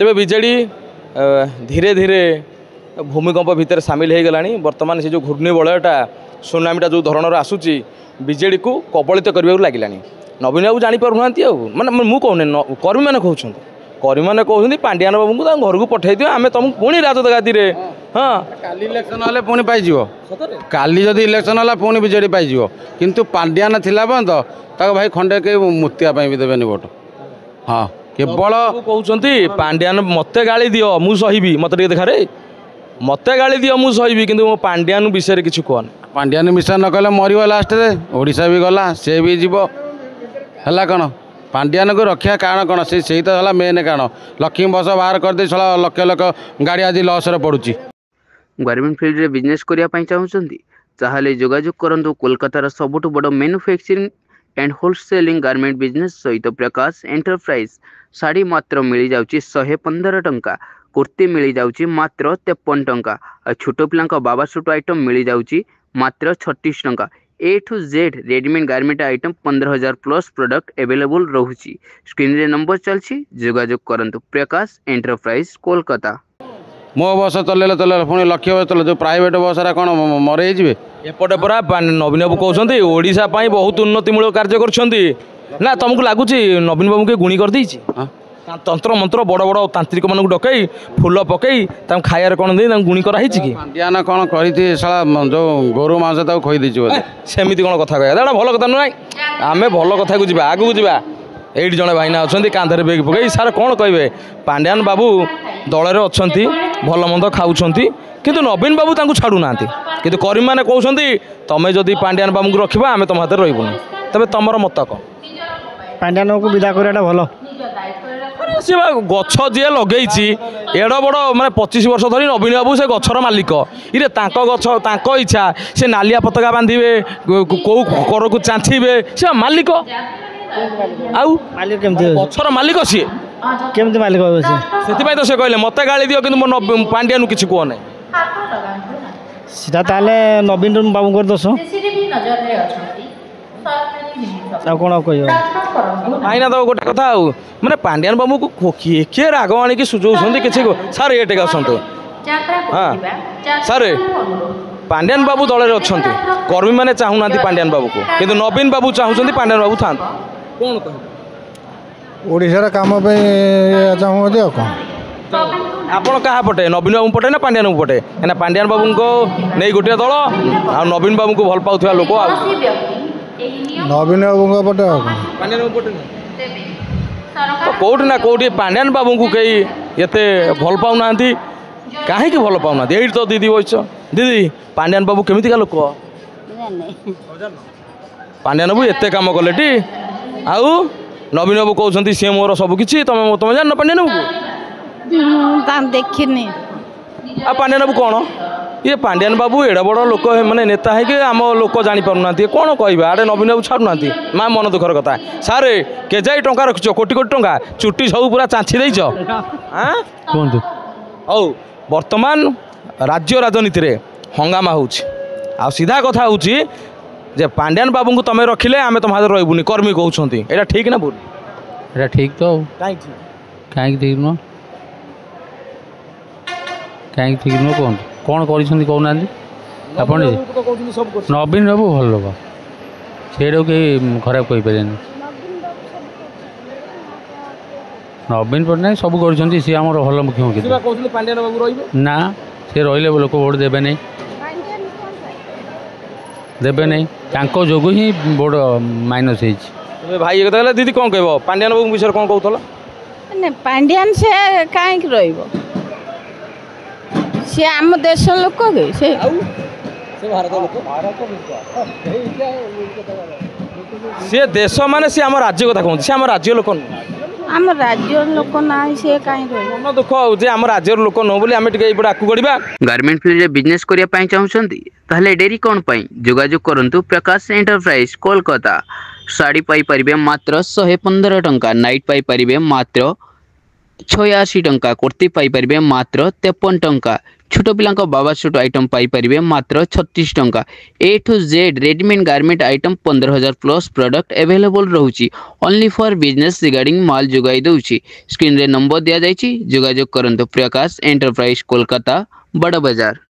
तेबे बीजेडी धीरे धीरे भूमिकंप भितर सामिल हो गलानी। बर्तमान से जो घूर्णी बलयटा सुनामीटा जो धरणर आसूची बीजेडी को कबलित करने लगे। नवीन बाबू जापर ना माने मुझे कहूँ कर्मी मैंने कहते कर्मी मैंने कहते पांड्यान बाबू को घर को पठे दियो आम तुमको पुणी राजगादी रे। हाँ काली इलेक्शन हेल्ले पुणी पाइज काली जदि इलेक्शन है पुणी बीजेडी पाइज किंतु पांड्यान थिला बंद ताको भाई खंडे के मुक्तिया भी देवेनि भोट। हाँ केवल कहते पांड्यान मत गाड़ी दियो मु सही मत देखा रे मत गाड़ी दियो मु सही कि मो पांड्यान विषय किसी कहन पांड्यान विषय न कहले मर लास्ट ओडिशा भी गला से भी जीव है कौन पांड्यान को रक्षा कारण कौन से तो है मेन कारण लक्ष्मी बस बाहर करदे लक्ष लक्ष गाड़ी आज लॉस पड़ुची। गारमेंट फील्ड रे बिजनेस करने चाहूँगी ताहले जोगाजोग करंतु कोलकातार सबुठ बड़ manufacturing and wholesaling garment business सहित प्रकाश एंटरप्राइज साड़ी मात्र मिल जाउची 115 टंका कुर्ती मिल जाउची मात्र 53 टंका और छोट पिला बाबा सूट आइटम मिल जाउची मात्र 36 टंका A to Z readymade garment item 15,000 plus product available रहुची। स्क्रीन रे नंबर चलची जोगाजोग करंतु प्रकाश एंटरप्राइज कोलकाता। मो बस चल पुणी लक्ष्य बस चल जो प्राइवेट बस कौन मरे जी एपटे पूरा नवीन बाबू कहते ओडिशा बहुत उन्नतिमूलक कार्य कर तुमको लगुच नवीन बाबू के गुणी कर देछि तंत्र मंत्र बड़ बड़ तांत्रिक मानक डकई फूल पकई खायार कौन दे गुणी कराई कि पांड्यान कौन करी साला जो गोरु मांस खोई देछि सेमती कौन कथा कह भल कथा नुह आम भल कथा को जा आगू जा ये जड़े भाईना अच्छा कांधे बेग पकई सार कौन कहे पांड्यान बाबू दल में अच्छा भल मंद खाऊँ किंतु नवीन बाबू छाड़ूना कि कर्मी मैंने कहते तुम्हें जदि पांड्यान बाबू को रखा आम तुम हाथ रही तबे तुम मत कौन पांड्यान को विदा कराटा भल सी गछ जी लगे एड़ बड़ माने 25 वर्ष धरी नवीन बाबू से गछर मालिक इरे गछ इच्छा से नालिया पताका बांधे कौ कर को चाँचे से मालिक आउ मालिक केमती गछर मालिक सी केमती मालिक से तो से कहले मत गाड़ी दियो कि मो पांड्यान किसी कह ना सीधा ताले नवीन बाबू कर दोष कौन कह भाईना तो गोटे कथा माने पांड्यान बाबू को किए राग आणिक सुझाऊँ किसी सार ये टेक आसतु हाँ सार पांड्यान बाबू दल में अच्छा कर्मी मैंने चाहूना पांड्यान बाबू को किंतु नवीन बाबू चाहते पांड्यान बाबू था कौन कह ओडिशार काम चाहूँ कौन आपण क्या पटे नवीन बाबू पटे ना पांड्यान बाबू पटे क्या पांड्यान बाबू को नहीं गोटे दल आ नवीन बाबू को भल पाउथवा लोक नवीन बाबू पटे पांड्यान बाबू पटे तो कौट ना कौटी पांड्यान बाबू को कई ये भल पाऊना कहीं भल पाऊना ये तो दीदी बस दीदी पांड्यान बाबू केमितिका लोक पांड्यान बाबू एत कम कले टी आउ नवीन बाबू कहते सी मोर सबकि तुम जान पांड्यान बाबू देखनी आ पांड्यान बाबू कौन ये पांड्यान बाबू एड़ बड़ लोक मैंने नेता है कि आम लोक जापना कौन कह आड़े नवीन बाबू छाड़ना माँ मन दुखर कथा सार केजाई टंका रखिच कोटी कोटी टंका चुट्टी सब पूरा चाँची देच कहतु हौ बर्तमान राज्य राजनीति रे हंगामा हो सीधा कथा हूँ जे पांड्यान बाबू को तुम रखिले आम तुम हाथ रही कर्मी कहते यहाँ ठीक ना भूल एटा ठीक तो कहीं ठीक नुह कहीं ठीक नुह कहतु कौन कहना आपन नवीन बाबू भल लोक से कहीं खराब कहीपर नवीन पट्टनायक सब कर सी आम भल मुख्यमंत्री ना सी रही लोक भोट देवे नहीं देवे नहीं जो ही भोट माइनस भाई ये कहला दीदी कौन कह पांड्यान बाबू विषय कौन कहला पांड्यान से कहीं रही सी आम देश लोक से सी देश माने सी आम राज्य कथा कहते सी आम राज्य लोक आम राज्य लोक ना से कहीं रही मन दुख हो आम राज्य लोक नो बोली आम टिके आगू बढ़िबा गारमेंट फील्ड रे बिजनेस करने चाहूँगी ताहले डेरी कौन पाई जोगाजोग करंतु प्रकाश एंटरप्राइज कोलकाता। साड़ी पाई परिबे मात्र 115 टंका नाइट पाई परिबे मात्र 86 टंका कुर्ती पाई परिबे मात्र 53 टंका छोट पिला बाबा सूट आइटम पाइपर मात्र 36 टंका। A to Z readymade garment item 15,000 plus product available रोची ओनली फॉर बिजनेस रिगार्डिंग माल जोगाई दउची। स्क्रीन रे नंबर दिया जाइछि, जोगाजोग करंतु। प्रकाश एंटरप्राइज कोलकाता बड़ बाजार।